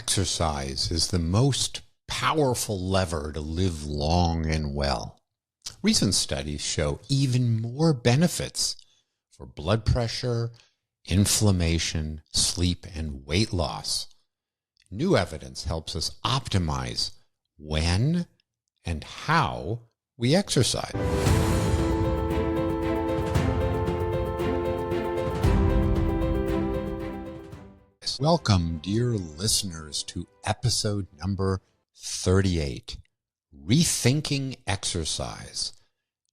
Exercise is the most powerful lever to live long and well. Recent studies show even more benefits for blood pressure, inflammation, sleep, and weight loss. New evidence helps us optimize when and how we exercise. Welcome, dear listeners, to episode number 38, Rethinking Exercise,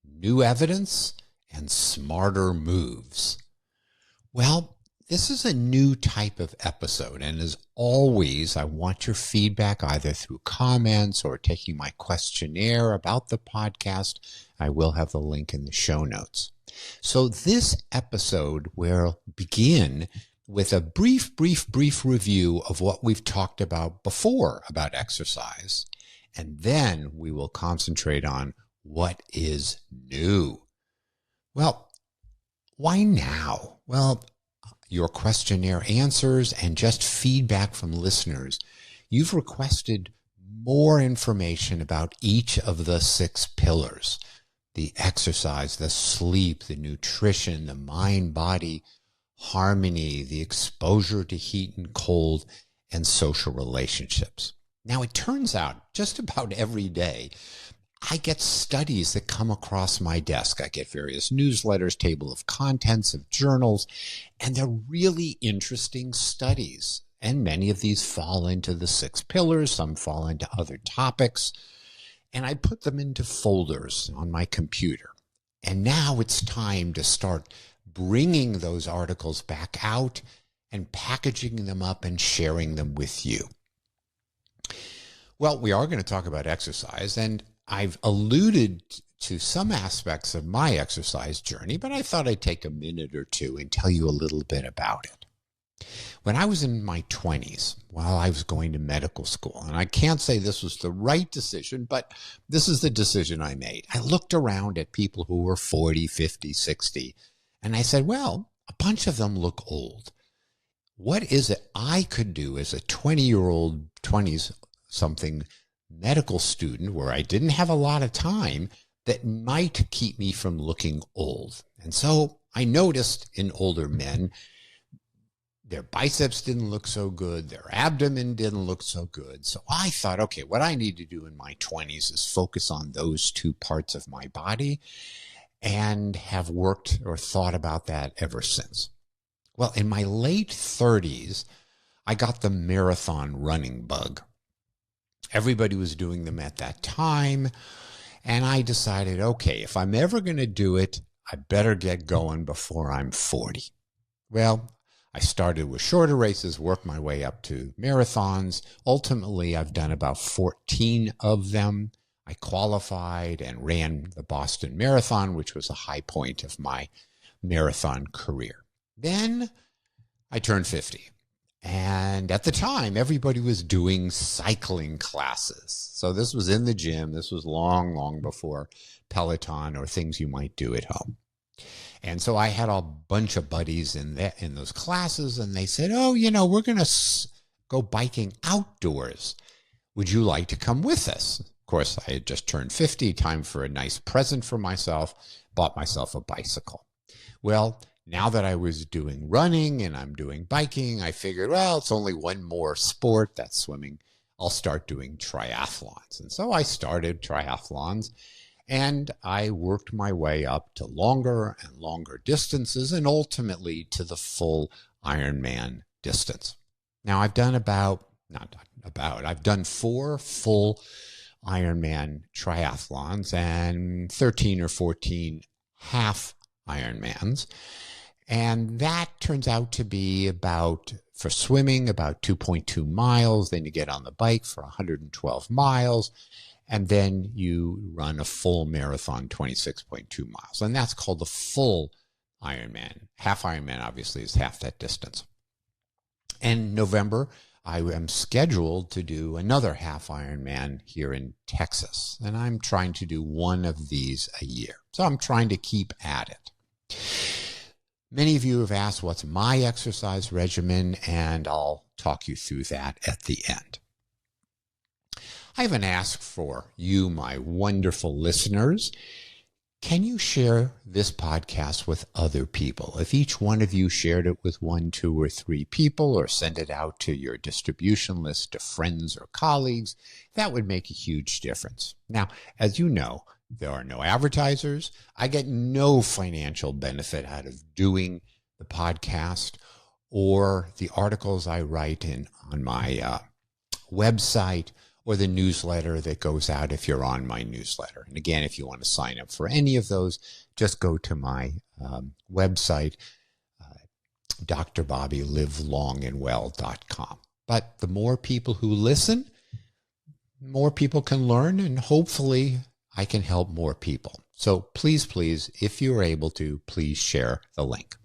New Evidence and Smarter Moves. Well, this is a new type of episode, and as always, I want your feedback either through comments or taking my questionnaire about the podcast. I will have the link in the show notes. So this episode will begin with a brief review of what we've talked about before about exercise. And then we will concentrate on what is new. Well, why now? Well, your questionnaire answers and just feedback from listeners. You've requested more information about each of the 6 pillars: the exercise, the sleep, the nutrition, the mind-body harmony, the exposure to heat and cold, and social relationships. Now, it turns out just about every day, I get studies that come across my desk. I get various newsletters, table of contents of journals, and they're really interesting studies. And many of these fall into the 6 pillars. Some fall into other topics. And I put them into folders on my computer. And now it's time to start bringing those articles back out and packaging them up and sharing them with you. Well, we are going to talk about exercise, and I've alluded to some aspects of my exercise journey, but I thought I'd take a minute or two and tell you a little bit about it. When I was in my 20s, while I was going to medical school, and I can't say this was the right decision, but this is the decision I made. I looked around at people who were 40, 50, 60, and I said, well, a bunch of them look old. What is it I could do as a 20-year-old, 20-something medical student where I didn't have a lot of time that might keep me from looking old? And so I noticed in older men, their biceps didn't look so good, their abdomen didn't look so good. So I thought, okay, what I need to do in my 20s is focus on those 2 parts of my body, and have worked or thought about that ever since. Well, in my late 30s, I got the marathon running bug. Everybody was doing them at that time, and I decided, okay, if I'm ever going to do it, I better get going before I'm 40. Well, I started with shorter races, worked my way up to marathons. Ultimately, I've done about 14 of them. I qualified and ran the Boston Marathon, which was a high point of my marathon career. Then I turned 50. And at the time, everybody was doing cycling classes. So this was in the gym. This was long before Peloton or things you might do at home. And so I had a bunch of buddies in those classes, and they said, oh, we're going to go biking outdoors. Would you like to come with us? Of course, I had just turned 50, time for a nice present for myself, bought myself a bicycle. Well, now that I was doing running and I'm doing biking, I figured, well, it's only one more sport, that's swimming. I'll start doing triathlons. And so I started triathlons, and I worked my way up to longer and longer distances, and ultimately to the full Ironman distance. Now, I've done I've done 4 full Ironman triathlons and 13 or 14 half Ironmans. And that turns out to be for swimming, about 2.2 miles. Then you get on the bike for 112 miles. And then you run a full marathon, 26.2 miles. And that's called the full Ironman. Half Ironman, obviously, is half that distance. In November, I am scheduled to do another half Ironman here in Texas, and I'm trying to do one of these a year. So I'm trying to keep at it. Many of you have asked what's my exercise regimen, and I'll talk you through that at the end. I have an ask for you, my wonderful listeners. Can you share this podcast with other people? If each one of you shared it with 1, 2, or 3 people, or send it out to your distribution list to friends or colleagues, that would make a huge difference. Now, as you know, there are no advertisers. I get no financial benefit out of doing the podcast or the articles I write on my website, or the newsletter that goes out if you're on my newsletter. And again, if you want to sign up for any of those, just go to my website, drbobbylivelongandwell.com. But the more people who listen, more people can learn, and hopefully I can help more people. So please, please, if you're able to, please share the link.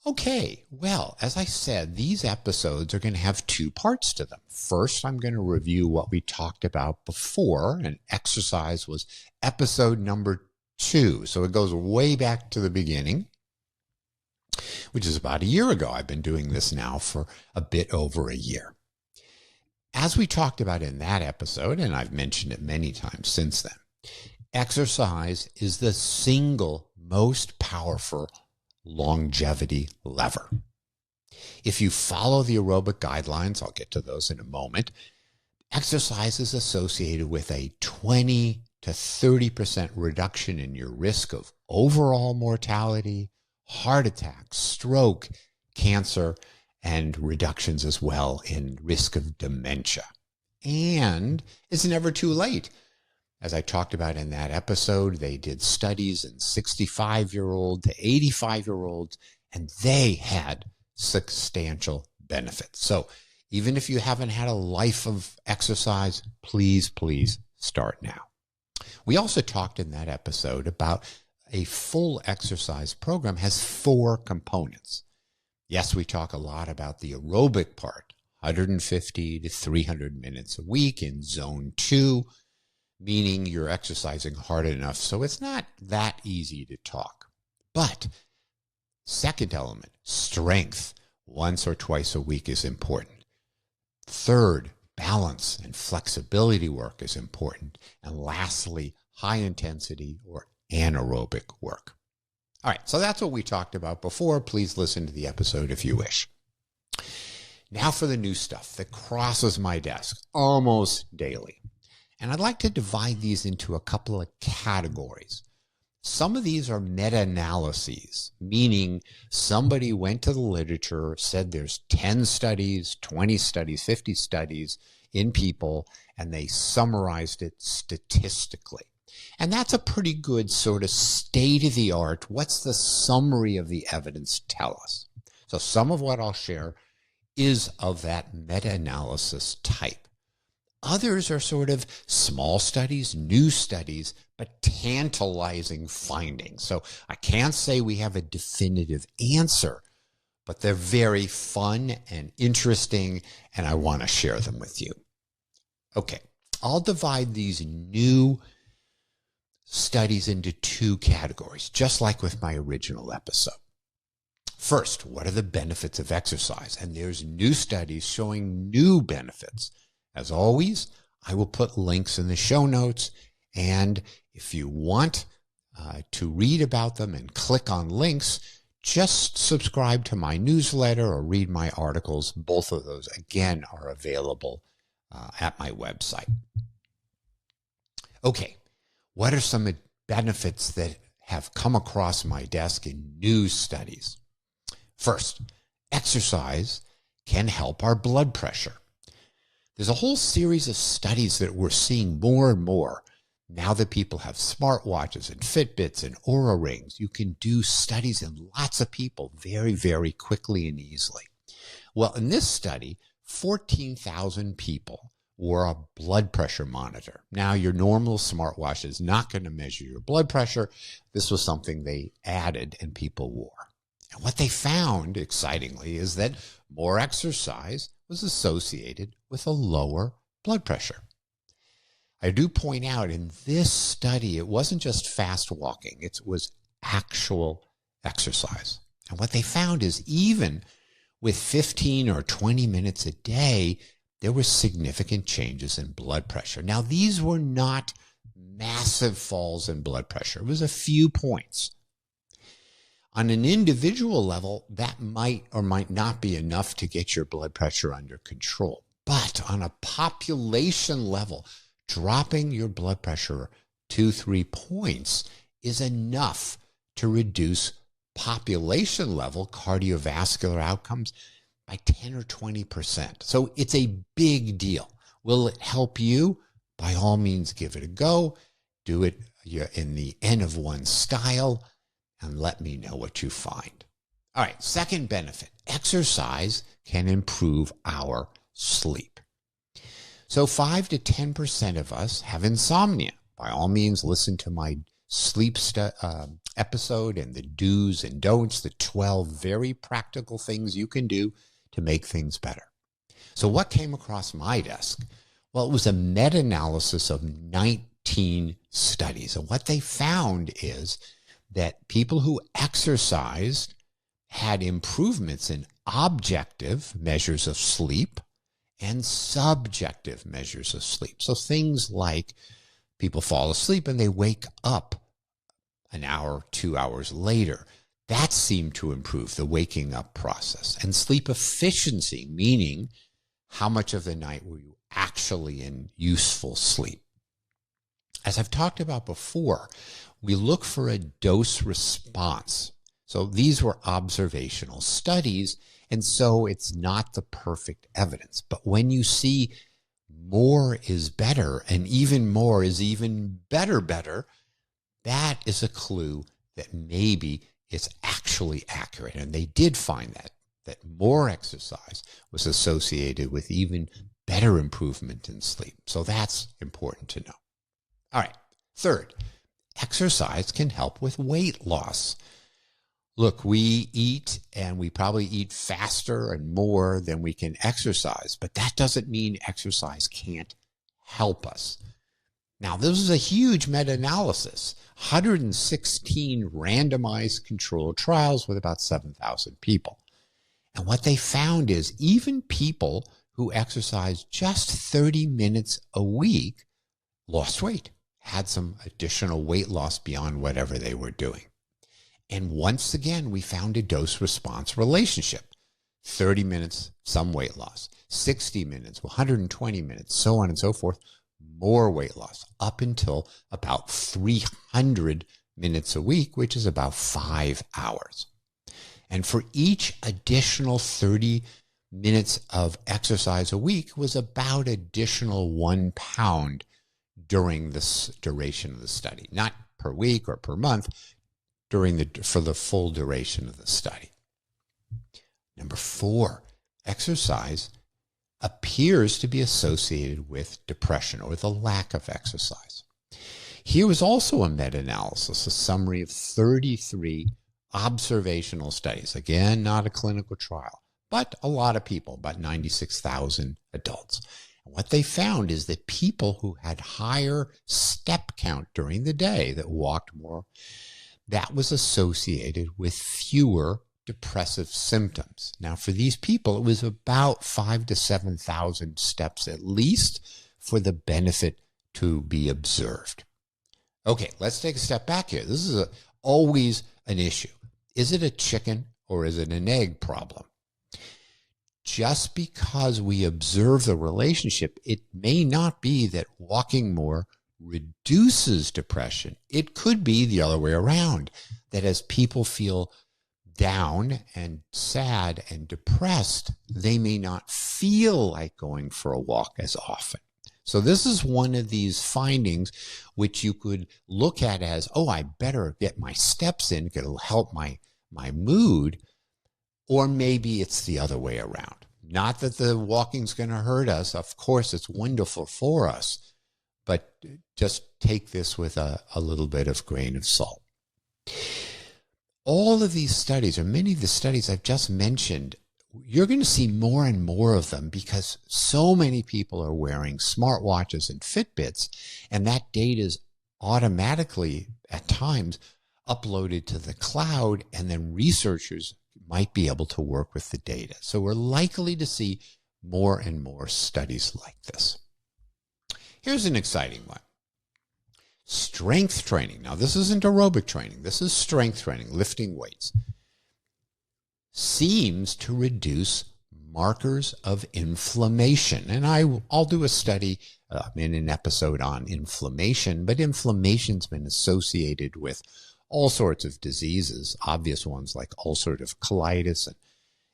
Okay, well, as I said, these episodes are going to have 2 parts to them. First, I'm going to review what we talked about before, and exercise was episode number 2. So it goes way back to the beginning, which is about a year ago. I've been doing this now for a bit over a year. As we talked about in that episode, and I've mentioned it many times since then, exercise is the single most powerful longevity lever. If you follow the aerobic guidelines, I'll get to those in a moment, exercise is associated with a 20 to 30% reduction in your risk of overall mortality, heart attack, stroke, cancer, and reductions as well in risk of dementia. And it's never too late. As I talked about in that episode, they did studies in 65-year-old to 85-year-olds, and they had substantial benefits. So even if you haven't had a life of exercise, please, please start now. We also talked in that episode about a full exercise program has 4 components. Yes, we talk a lot about the aerobic part, 150 to 300 minutes a week in zone 2, meaning you're exercising hard enough so it's not that easy to talk. But second element, strength, once or twice a week is important. Third, balance and flexibility work is important. And lastly, high intensity or anaerobic work. All right, so that's what we talked about before. Please listen to the episode if you wish. Now for the new stuff that crosses my desk almost daily. And I'd like to divide these into a couple of categories. Some of these are meta-analyses, meaning somebody went to the literature, said there's 10 studies, 20 studies, 50 studies in people, and they summarized it statistically. And that's a pretty good sort of state-of-the-art, what's the summary of the evidence tell us? So some of what I'll share is of that meta-analysis type. Others are sort of small studies, new studies, but tantalizing findings. So I can't say we have a definitive answer, but they're very fun and interesting, and I want to share them with you. Okay, I'll divide these new studies into 2 categories, just like with my original episode. First, what are the benefits of exercise? And there's new studies showing new benefits. As always, I will put links in the show notes, and if you want to read about them and click on links, just subscribe to my newsletter or read my articles. Both of those, again, are available at my website. Okay, what are some benefits that have come across my desk in new studies? First, exercise can help our blood pressure. There's a whole series of studies that we're seeing more and more. Now that people have smartwatches and Fitbits and Oura Rings, you can do studies in lots of people very, very quickly and easily. Well, in this study, 14,000 people wore a blood pressure monitor. Now, your normal smartwatch is not going to measure your blood pressure. This was something they added and people wore. And what they found, excitingly, is that more exercise was associated with a lower blood pressure. I do point out in this study, it wasn't just fast walking, it was actual exercise. And what they found is even with 15 or 20 minutes a day, there were significant changes in blood pressure. Now, these were not massive falls in blood pressure. It was a few points. On an individual level, that might or might not be enough to get your blood pressure under control. But on a population level, dropping your blood pressure 2-3 points is enough to reduce population level cardiovascular outcomes by 10 or 20%. So it's a big deal. Will it help you? By all means, give it a go. Do it in the N of 1 style and let me know what you find. All right, second benefit, exercise can improve our sleep. So 5 to 10% of us have insomnia. By all means, listen to my sleep episode and the do's and don'ts, the 12 very practical things you can do to make things better. So what came across my desk? Well, it was a meta-analysis of 19 studies. And what they found is that people who exercised had improvements in objective measures of sleep and subjective measures of sleep. So things like people fall asleep and they wake up an hour, 2 hours later. That seemed to improve the waking up process. And sleep efficiency, meaning how much of the night were you actually in useful sleep. As I've talked about before, we look for a dose response. So these were observational studies, and so it's not the perfect evidence. But when you see more is better and even more is even better, that is a clue that maybe it's actually accurate. And they did find that more exercise was associated with even better improvement in sleep. So that's important to know. All right. Third, exercise can help with weight loss. Look, we eat and we probably eat faster and more than we can exercise, but that doesn't mean exercise can't help us. Now, this is a huge meta-analysis, 116 randomized controlled trials with about 7,000 people. And what they found is even people who exercise just 30 minutes a week lost weight, had some additional weight loss beyond whatever they were doing. And once again, we found a dose-response relationship. 30 minutes, some weight loss. 60 minutes, 120 minutes, so on and so forth, more weight loss, up until about 300 minutes a week, which is about 5 hours. And for each additional 30 minutes of exercise a week was about additional 1 pound during this duration of the study, not per week or per month, for the full duration of the study. Number 4, exercise appears to be associated with depression or the lack of exercise. Here was also a meta-analysis, a summary of 33 observational studies. Again, not a clinical trial, but a lot of people, about 96,000 adults. And what they found is that people who had higher step count during the day, that walked more, that was associated with fewer depressive symptoms. Now, for these people, it was about 5,000 to 7,000 steps at least for the benefit to be observed. Okay, let's take a step back here. This is always an issue. Is it a chicken or is it an egg problem? Just because we observe the relationship, it may not be that walking more reduces depression. It could be the other way around, that as people feel down and sad and depressed, they may not feel like going for a walk as often. So this is one of these findings which you could look at as, oh, I better get my steps in, it'll help my mood. Or maybe it's the other way around. Not that the walking's going to hurt us. Of course, it's wonderful for us. But just take this with a little bit of grain of salt. All of these studies, or many of the studies I've just mentioned, you're going to see more and more of them because so many people are wearing smartwatches and Fitbits, and that data is automatically, at times, uploaded to the cloud, and then researchers might be able to work with the data. So we're likely to see more and more studies like this. Here's an exciting one. Strength training. Now, this isn't aerobic training. This is strength training, lifting weights. Seems to reduce markers of inflammation. And I'll do a study in an episode on inflammation, but inflammation's been associated with all sorts of diseases, obvious ones like ulcerative colitis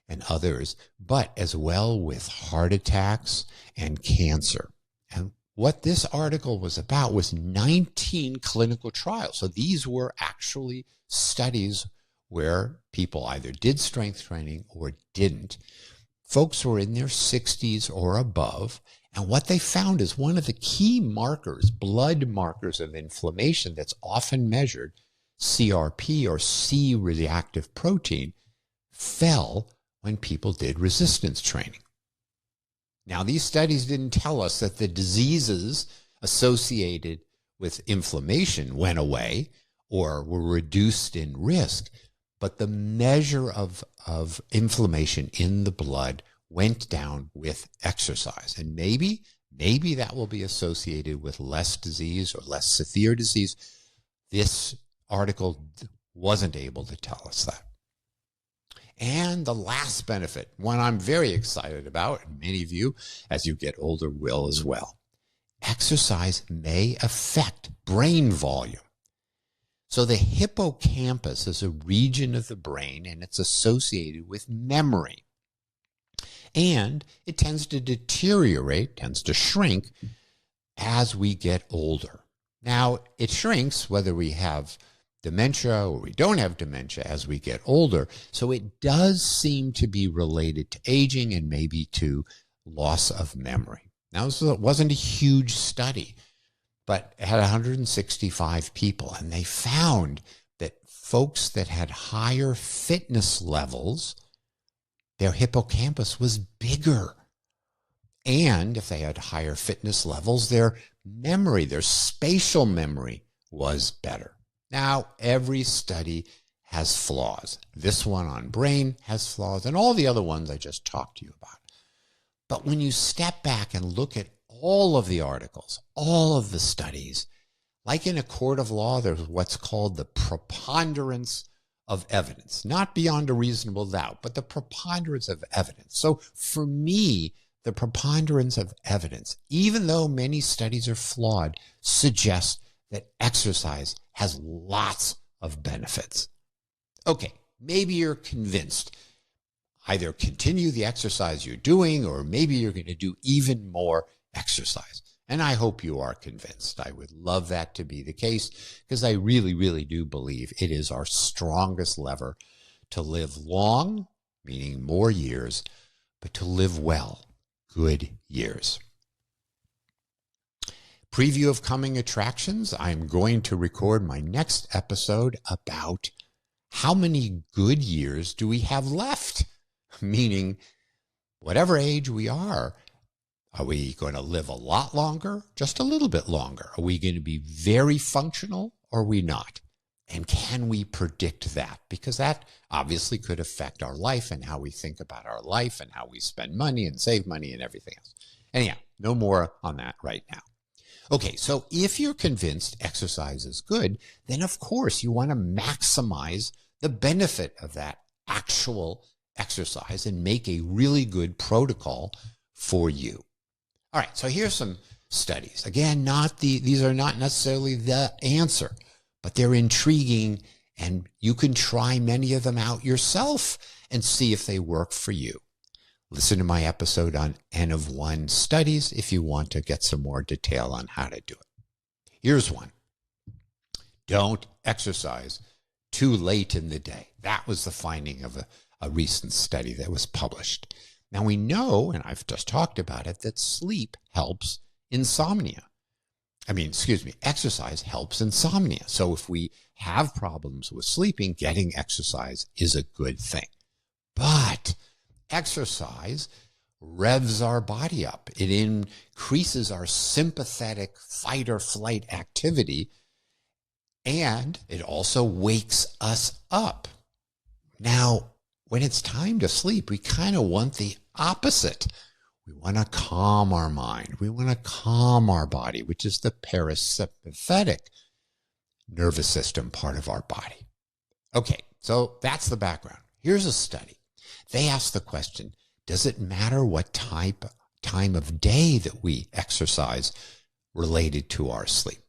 and others, but as well with heart attacks and cancer. And what this article was about was 19 clinical trials. So these were actually studies where people either did strength training or didn't. Folks were in their 60s or above. And what they found is one of the key markers, blood markers of inflammation that's often measured, CRP or C-reactive protein, fell when people did resistance training. Now, these studies didn't tell us that the diseases associated with inflammation went away or were reduced in risk, but the measure of inflammation in the blood went down with exercise. And maybe that will be associated with less disease or less severe disease. This article wasn't able to tell us that. And the last benefit, one I'm very excited about, and many of you, as you get older, will as well. Exercise may affect brain volume. So the hippocampus is a region of the brain, and it's associated with memory. And it tends to deteriorate, tends to shrink as we get older. Now, it shrinks whether we have dementia or we don't have dementia as we get older. So it does seem to be related to aging and maybe to loss of memory. Now, this wasn't a huge study, but it had 165 people, and they found that folks that had higher fitness levels, their hippocampus was bigger. And if they had higher fitness levels, their memory, their spatial memory was better. Now, every study has flaws. This one on brain has flaws, and all the other ones I just talked to you about. But when you step back and look at all of the articles, all of the studies, like in a court of law, there's what's called the preponderance of evidence, not beyond a reasonable doubt, but the preponderance of evidence. So for me, the preponderance of evidence, even though many studies are flawed, suggests that exercise has lots of benefits. Okay, maybe you're convinced. Either continue the exercise you're doing, or maybe you're going to do even more exercise. And I hope you are convinced. I would love that to be the case, because I really, really do believe it is our strongest lever to live long, meaning more years, but to live well, good years. Preview of coming attractions. I'm going to record my next episode about how many good years do we have left? Meaning, whatever age we are we going to live a lot longer? Just a little bit longer? Are we going to be very functional, or are we not? And can we predict that? Because that obviously could affect our life and how we think about our life and how we spend money and save money and everything else. Anyhow, no more on that right now. Okay, so if you're convinced exercise is good, then of course you want to maximize the benefit of that actual exercise and make a really good protocol for you. All right, so here's some studies. Again, these are not necessarily the answer, but they're intriguing, and you can try many of them out yourself and see if they work for you. Listen to my episode on N of 1 studies if you want to get some more detail on how to do it. Here's one. Don't exercise too late in the day. That was the finding of a recent study that was published. Now we know, and I've just talked about it, that sleep helps insomnia. Exercise helps insomnia. So if we have problems with sleeping, getting exercise is a good thing. But exercise revs our body up. It increases our sympathetic fight or flight activity, And it also wakes us up. Now, when it's time to sleep, we kind of want the opposite. We want to calm our mind. We want to calm our body, which is the parasympathetic nervous system part of our body. Okay, so that's the background. Here's a study. They asked the question, does it matter what time of day that we exercise related to our sleep?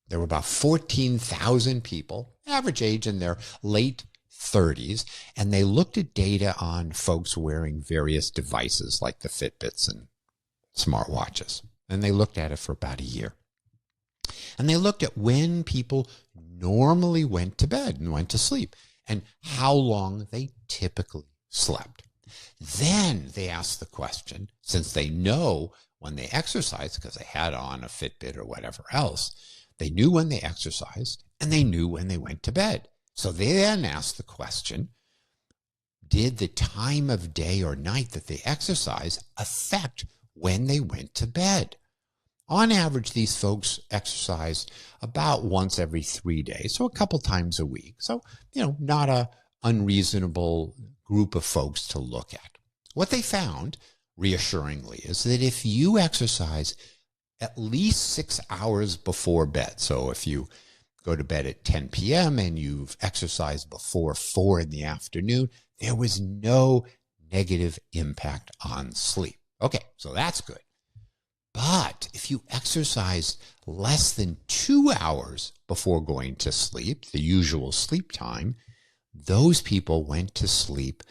There were about 14,000 people, average age in their late 30s, and they looked at data on folks wearing various devices like the Fitbits and smartwatches. And they looked at it for about a year. And they looked at when people normally went to bed and went to sleep and how long they typically slept. Then they asked the question, since they know when they exercise, because they had on a Fitbit or whatever else, they knew when they exercised and they knew when they went to bed. So they then asked the question, did the time of day or night that they exercise affect when they went to bed? On average, these folks exercised about once every 3 days, so a couple times a week. So, not a unreasonable group of folks to look at. What they found, reassuringly, is that if you exercise at least 6 hours before bed, so if you go to bed at 10 p.m. and you've exercised before 4 in the afternoon, there was no negative impact on sleep. Okay, so that's good. But if you exercise less than 2 hours before going to sleep, the usual sleep time, those people went to sleep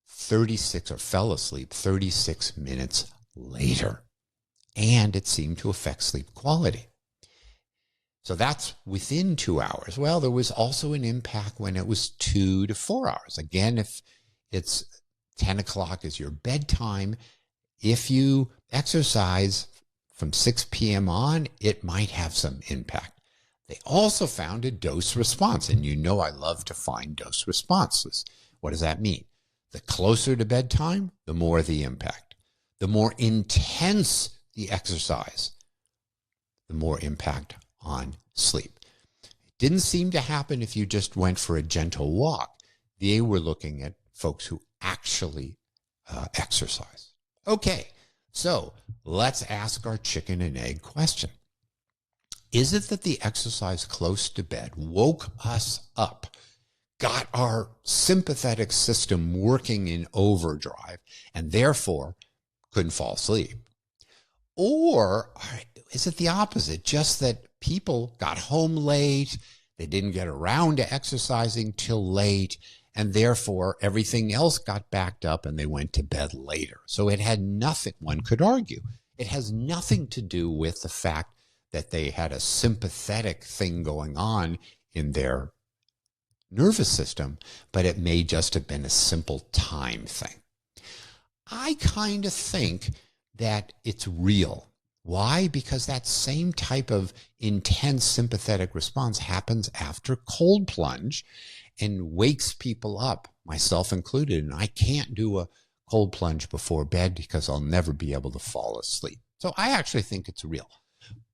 36 or fell asleep 36 minutes later. And it seemed to affect sleep quality. So that's within 2 hours. Well, there was also an impact when it was 2 to 4 hours. Again, if it's 10 o'clock is your bedtime, if you exercise from 6 p.m. on, it might have some impact. They also found a dose response, and I love to find dose responses. What does that mean? The closer to bedtime, the more the impact. The more intense the exercise, the more impact on sleep. It didn't seem to happen if you just went for a gentle walk. They were looking at folks who actually exercise. Okay, so let's ask our chicken and egg question. Is it that the exercise close to bed woke us up, got our sympathetic system working in overdrive, and therefore couldn't fall asleep? Or is it the opposite, just that people got home late, they didn't get around to exercising till late, and therefore everything else got backed up and they went to bed later? So it had nothing, one could argue, it has nothing to do with the fact that they had a sympathetic thing going on in their nervous system, but it may just have been a simple time thing. I kind of think that it's real. Why? Because that same type of intense sympathetic response happens after cold plunge and wakes people up, myself included. And I can't do a cold plunge before bed because I'll never be able to fall asleep. So I actually think it's real.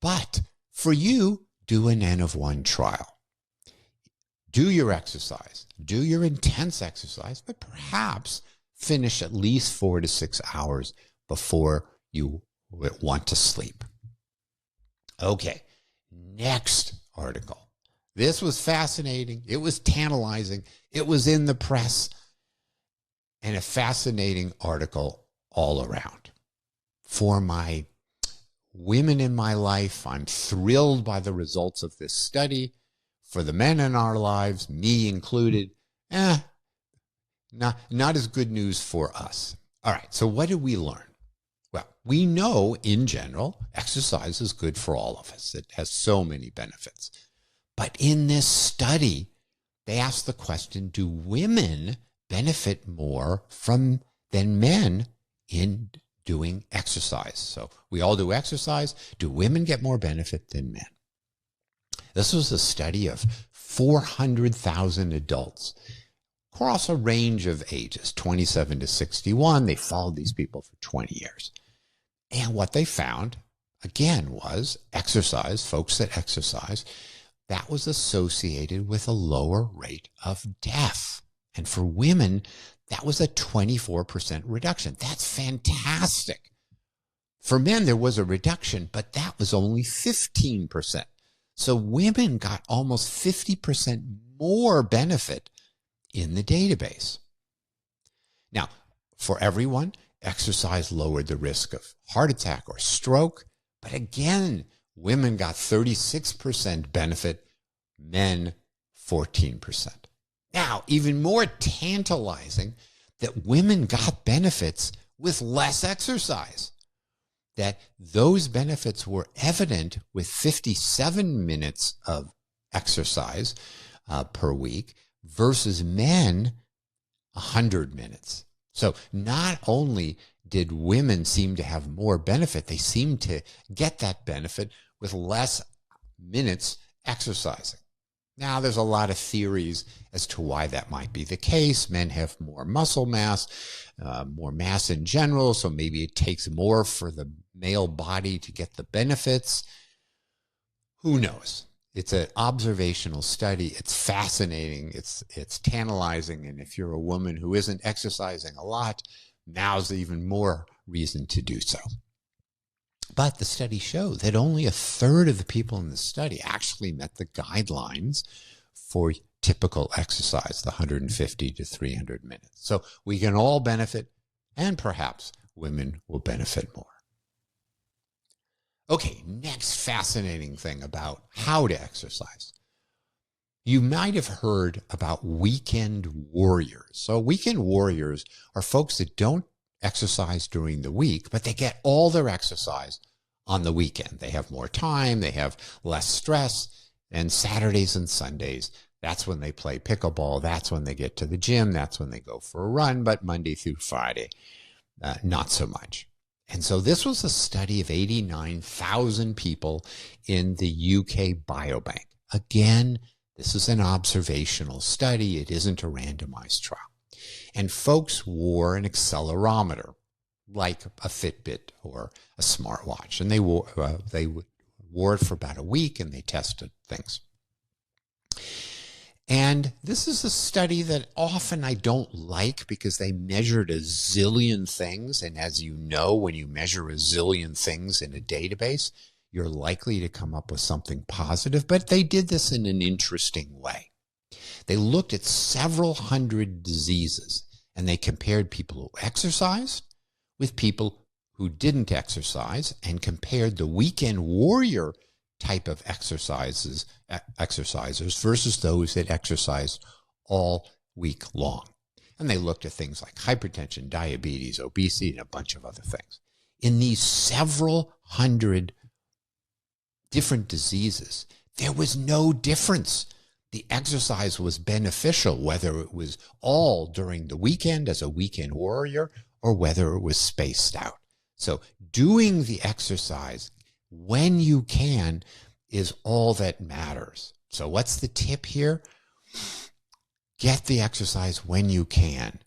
But for you, do an N of 1 trial. Do your exercise, do your intense exercise, but perhaps finish at least 4 to 6 hours before you want to sleep. Okay, next article. This was fascinating. It was tantalizing. It was in the press, and a fascinating article all around. For my women in my life, I'm thrilled by the results of this study. For the men in our lives, me included, not as good news for us. All right, so what did we learn? Well, we know in general, exercise is good for all of us. It has so many benefits. But in this study, they asked the question, do women benefit more than men in doing exercise? So we all do exercise. Do women get more benefit than men? This was a study of 400,000 adults across a range of ages, 27 to 61. They followed these people for 20 years. And what they found, again, was exercise, folks that exercise, that was associated with a lower rate of death. And for women, that was a 24% reduction. That's fantastic. For men, there was a reduction, but that was only 15%. So women got almost 50% more benefit in the database. Now, for everyone, exercise lowered the risk of heart attack or stroke. But again, women got 36% benefit, men 14%. Now, even more tantalizing that women got benefits with less exercise. That those benefits were evident with 57 minutes of exercise per week versus men 100 minutes. So not only did women seem to have more benefit, they seemed to get that benefit with less minutes exercising. Now, there's a lot of theories as to why that might be the case. Men have more muscle mass, more mass in general, so maybe it takes more for the male body to get the benefits. Who knows? It's an observational study. It's fascinating. It's tantalizing. And if you're a woman who isn't exercising a lot, now's even more reason to do so. But the study showed that only a third of the people in the study actually met the guidelines for typical exercise, the 150 to 300 minutes. So we can all benefit, and perhaps women will benefit more. Okay, next fascinating thing about how to exercise. You might have heard about weekend warriors. So weekend warriors are folks that don't exercise during the week, but they get all their exercise on the weekend. They have more time, they have less stress, and Saturdays and Sundays, that's when they play pickleball, that's when they get to the gym, that's when they go for a run, but Monday through Friday, not so much. And so this was a study of 89,000 people in the UK Biobank. Again, this is an observational study. It isn't a randomized trial. And folks wore an accelerometer, like a Fitbit or a smartwatch. And they wore it for about a week, and they tested things. And this is a study that often I don't like because they measured a zillion things. And as you know, when you measure a zillion things in a database, you're likely to come up with something positive. But they did this in an interesting way. They looked at several hundred diseases, and they compared people who exercised with people who didn't exercise, and compared the weekend warrior type of exercisers versus those that exercise all week long. And they looked at things like hypertension, diabetes, obesity, and a bunch of other things. In these several hundred different diseases, there was no difference. The exercise was beneficial, whether it was all during the weekend as a weekend warrior or whether it was spaced out. So doing the exercise when you can is all that matters. So what's the tip here? Get the exercise when you can.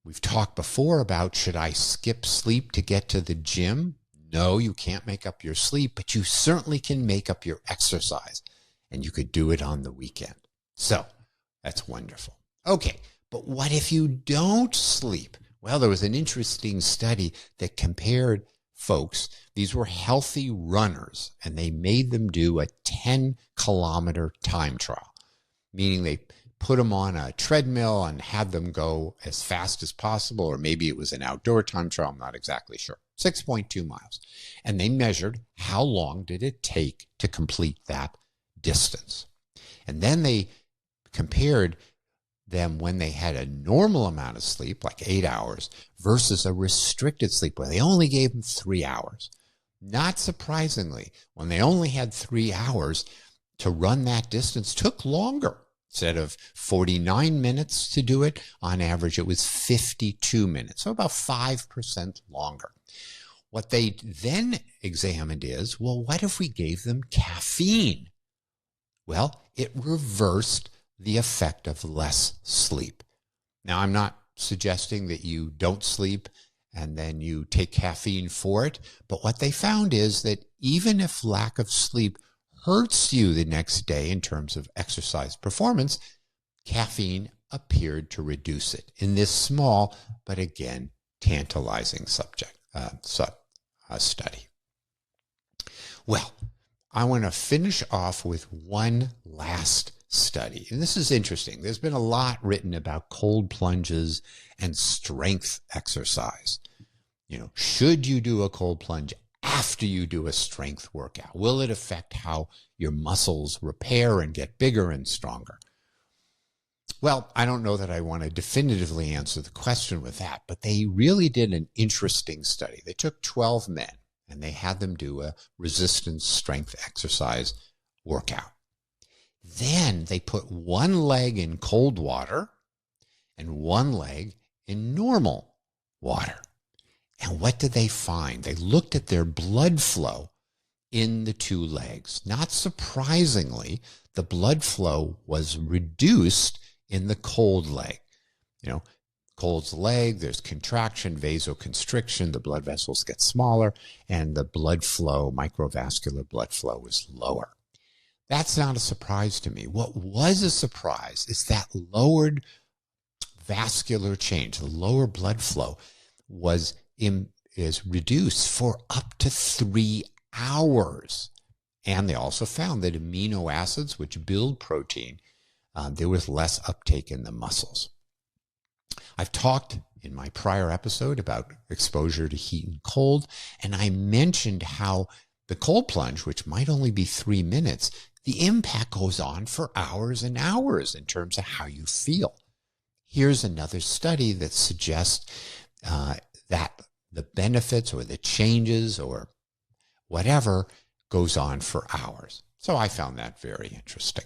We've talked before about, should I skip sleep to get to the gym? No, you can't make up your sleep, but you certainly can make up your exercise, and you could do it on the weekend. So that's wonderful. Okay, but what if you don't sleep? Well, there was an interesting study that compared folks. These were healthy runners, and they made them do a 10-kilometer time trial, meaning they put them on a treadmill and had them go as fast as possible, or maybe it was an outdoor time trial, I'm not exactly sure, 6.2 miles. And they measured how long did it take to complete that distance. And then they compared them when they had a normal amount of sleep, like 8 hours, versus a restricted sleep where they only gave them 3 hours. Not surprisingly, when they only had 3 hours to run that distance, took longer. Instead of 49 minutes to do it, on average, it was 52 minutes, so about 5% longer. What they then examined is, well, what if we gave them caffeine? Well, it reversed the effect of less sleep. Now, I'm not suggesting that you don't sleep and then you take caffeine for it, but what they found is that even if lack of sleep hurts you the next day in terms of exercise performance, caffeine appeared to reduce it in this small, but again, tantalizing study. Well, I want to finish off with one last study. And this is interesting. There's been a lot written about cold plunges and strength exercise. Should you do a cold plunge after you do a strength workout? Will it affect how your muscles repair and get bigger and stronger? Well, I don't know that I want to definitively answer the question with that, but they really did an interesting study. They took 12 men and they had them do a resistance strength exercise workout. Then they put one leg in cold water and one leg in normal water. And what did they find? They looked at their blood flow in the two legs. Not surprisingly, the blood flow was reduced in the cold leg. Cold's leg, there's contraction, vasoconstriction, the blood vessels get smaller, and the blood flow, microvascular blood flow, is lower. That's not a surprise to me. What was a surprise is that lowered vascular change, the lower blood flow, is reduced for up to 3 hours. And they also found that amino acids, which build protein, there was less uptake in the muscles. I've talked in my prior episode about exposure to heat and cold, and I mentioned how the cold plunge, which might only be 3 minutes, the impact goes on for hours and hours in terms of how you feel. Here's another study that suggests that the benefits or the changes or whatever goes on for hours. So I found that very interesting.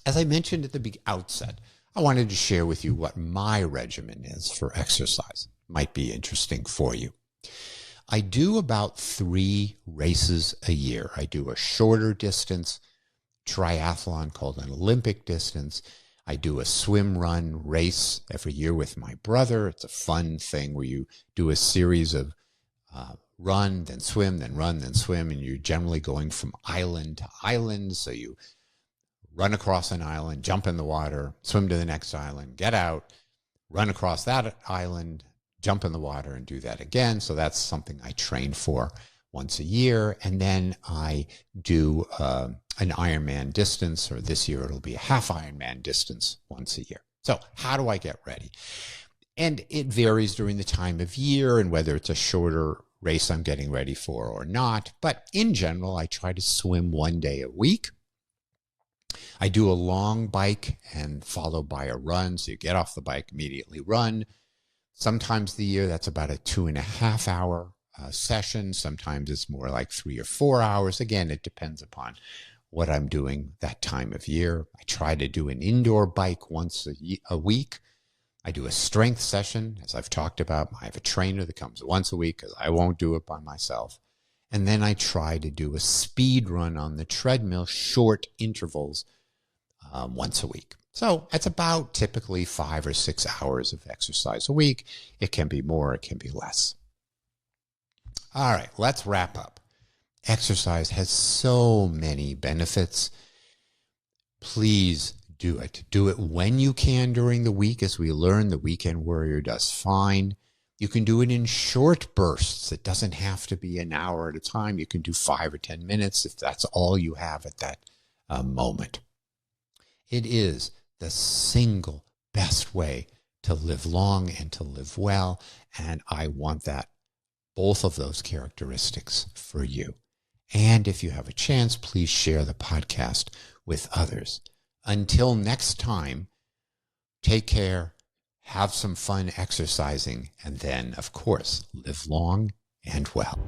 As I mentioned at the outset, I wanted to share with you what my regimen is for exercise. Might be interesting for you. I do about 3 races a year. I do a shorter distance triathlon called an Olympic distance. I do a swim run race every year with my brother. It's a fun thing where you do a series of run, then swim, then run, then swim, and you're generally going from island to island. So you run across an island, jump in the water, swim to the next island, get out, run across that island, jump in the water, and do that again. So that's something I train for once a year. And then I do an Ironman distance, or this year it'll be a half Ironman distance once a year. So how do I get ready? And it varies during the time of year and whether it's a shorter race I'm getting ready for or not. But in general, I try to swim 1 day a week. I do a long bike and followed by a run. So you get off the bike, immediately run. Sometimes the year that's about a 2.5 hour session. Sometimes it's more like 3 or 4 hours. Again, it depends upon what I'm doing that time of year. I try to do an indoor bike once a week. I do a strength session, as I've talked about. I have a trainer that comes once a week because I won't do it by myself. And then I try to do a speed run on the treadmill, short intervals, once a week. So it's about typically 5 or 6 hours of exercise a week. It can be more, it can be less. All right, let's wrap up. Exercise has so many benefits. Please do it. Do it when you can during the week. As we learn, the weekend warrior does fine. You can do it in short bursts. It doesn't have to be an hour at a time. You can do 5 or 10 minutes if that's all you have at that moment. It is the single best way to live long and to live well. And I want both of those characteristics for you. And if you have a chance, please share the podcast with others. Until next time, take care, have some fun exercising, and then, of course, live long and well.